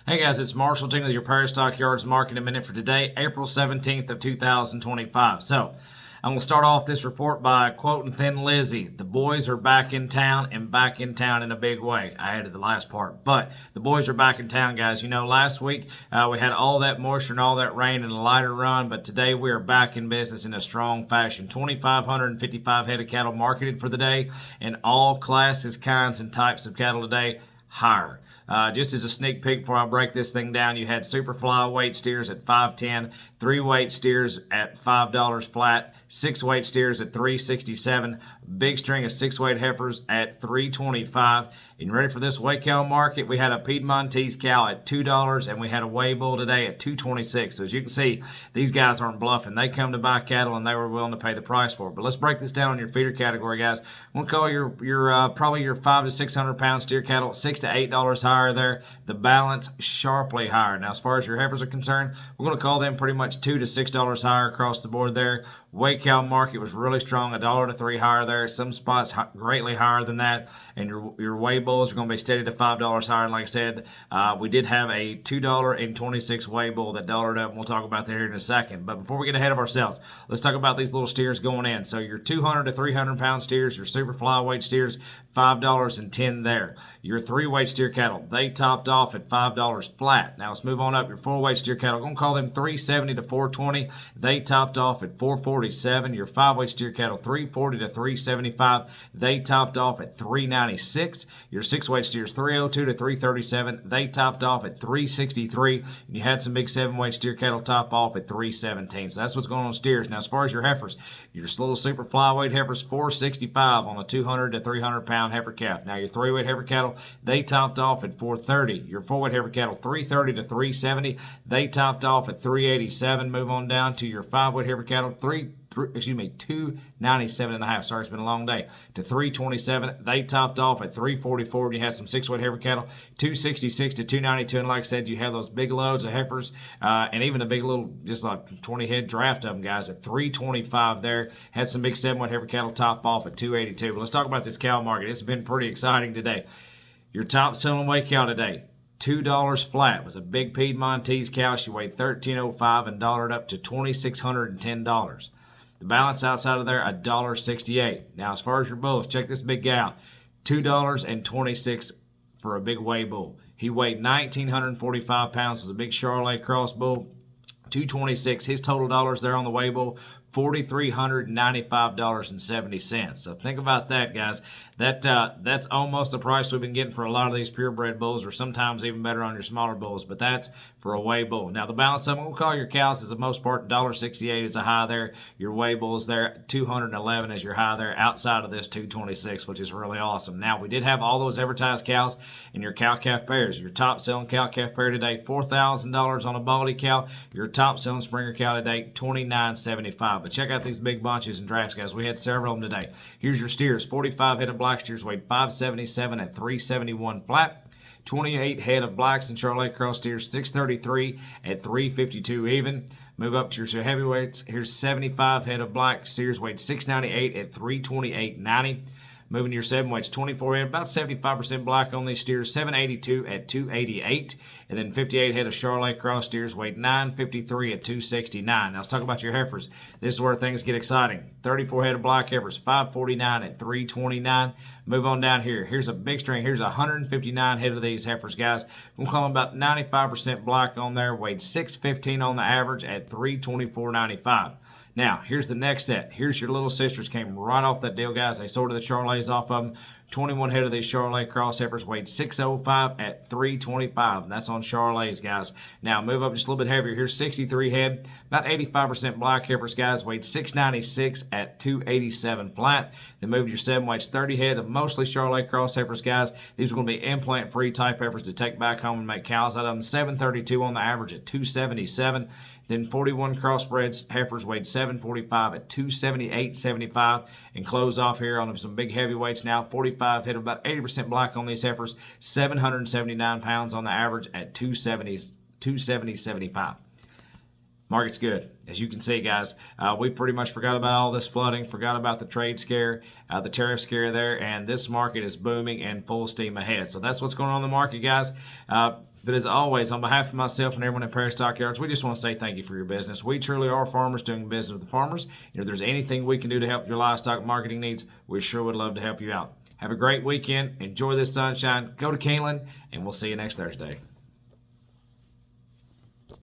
Hey guys, it's Marshall Ting with your Prairie Stockyards Market Minute for today, April 17th of 2025. So, I'm going to start off this report by quoting Thin Lizzy. The boys are back in town and back in town in a big way. I added the last part, but the boys are back in town, guys. You know, last week we had all that moisture and all that rain and a lighter run, but today we are back in business in a strong fashion. 2,555 head of cattle marketed for the day, and all classes, kinds, and types of cattle today higher. Just as a sneak peek before I break this thing down, you had super flyweight steers at $5.10, 3-weight steers at $5 flat, 6-weight steers at $3.67, big string of 6-weight heifers at $3.25. And ready for this weigh cow market? We had a Piedmontese cow at $2, and we had a weigh bull today at $2.26. So as you can see, these guys aren't bluffing. They come to buy cattle, and they were willing to pay the price for it. But let's break this down on your feeder category, guys. We'll call your probably your 500 to 600 pound steer cattle $6 to $8 higher there. The balance sharply higher. Now, as far as your heifers are concerned, we're going to call them pretty much $2 to $6 higher across the board there. Weigh cow market was really strong, $1 to $3 higher there. Some spots greatly higher than that, and your weigh bulls are going to be steady to $5 higher. And like I said, we did have a $2.26 weigh bull that dollared up, and we'll talk about that here in a second. But before we get ahead of ourselves, let's talk about these little steers going in. So your 200 to 300 pound steers, your super flyweight steers, $5.10 there. Your 3-weight steer cattle, they topped off at $5 flat. Now let's move on up. Your 4-weight steer cattle, I'm going to call them $3.70 to $4.20. They topped off at $4.47. Your 5-weight steer cattle, $3.40 to $3.75. They topped off at $3.96. Your 6-weight steers, $3.02 to $3.37. They topped off at $3.63. And you had some big 7-weight steer cattle top off at $3.17. So that's what's going on with steers. Now as far as your heifers, your little super flyweight heifers, $4.65 on a 200 to 300 pound heifer calf. Now your 3-weight heifer cattle, they topped off at $4.30. Your 4-weight heifer cattle, $3.30 to $3.70. They topped off at $3.87. Move on down to your 5-weight heifer cattle, $2.97 and a half. Sorry, it's been a long day. To $3.27. They topped off at $3.44. You had some 6-weight heifer cattle, $2.66 to $2.92. And like I said, you have those big loads of heifers, and even a big little, just like 20 head draft of them, guys, at $3.25 there. Had some big 7-weight heifer cattle top off at $2.82. But let's talk about this cow market. It's been pretty exciting today. Your top selling weigh cow today, $2 flat, was a big Piedmontese cow. She weighed $13.05 and dollared up to $2,610. The balance outside of there, $1.68. Now, as far as your bulls, check this big gal, $2.26 for a big weigh bull. He weighed 1,945 pounds. Was a big Charolais cross bull. $2.26. His total dollars there on the weigh bull, $4,395.70. So think about that, guys. That's almost the price we've been getting for a lot of these purebred bulls, or sometimes even better on your smaller bulls. But that's for a weigh bull. Now the balance of them, we'll call your cows as the most part. $1.68 is a high there. Your weigh bulls there, $211 is your high there. Outside of this, $2.26, which is really awesome. Now we did have all those advertised cows in your cow calf pairs. Your top selling cow calf pair today, $4,000 on a baldy cow. Your top selling Springer cow today, $29.75. But check out these big bunches and drafts, guys. We had several of them today. Here's your steers. 45 head of black steers weighed $577 at $371 flat. 28 head of blacks and Charolais cross steers, $633 at $352 even. Move up to your heavyweights. Here's 75 head of black steers weighed $698 at $328.90. Moving to your 7-weights, 24 head, about 75% black on these steers, $782 at $288. And then 58 head of Charolais cross steers weighed $953 at $269. Now let's talk about your heifers. This is where things get exciting. 34 head of black heifers, $549 at $329. Move on down here. Here's a big string. Here's 159 head of these heifers, guys. We'll call them about 95% black on there, weighed $615 on the average at $324.95. Now, here's the next set. Here's your little sisters. Came right off that deal, guys. They sorted the Charolais off of them. 21 head of these Charolais cross heifers weighed $605 at $325. And that's on Charolais, guys. Now, move up just a little bit heavier. Here's 63 head. About 85% black heifers, guys. Weighed $696 at $287 flat. Then move to your 7-weights. 30 head of mostly Charolais cross heifers, guys. These are going to be implant-free type heifers to take back home and make cows out of them. $732 on the average at $277. Then 41 crossbreds heifers weighed $745 at $278.75, and close off here on some big heavyweights now. 45 head of about 80% black on these heifers, 779 pounds on the average at $270.75. Market's good. As you can see, guys, we pretty much forgot about all this flooding, forgot about the trade scare, the tariff scare there, and this market is booming and full steam ahead. So that's what's going on in the market, guys. But as always, on behalf of myself and everyone at Prairie Stockyards, we just want to say thank you for your business. We truly are farmers doing business with the farmers. And if there's anything we can do to help your livestock marketing needs, we sure would love to help you out. Have a great weekend. Enjoy this sunshine. Go to Keeneland, and we'll see you next Thursday.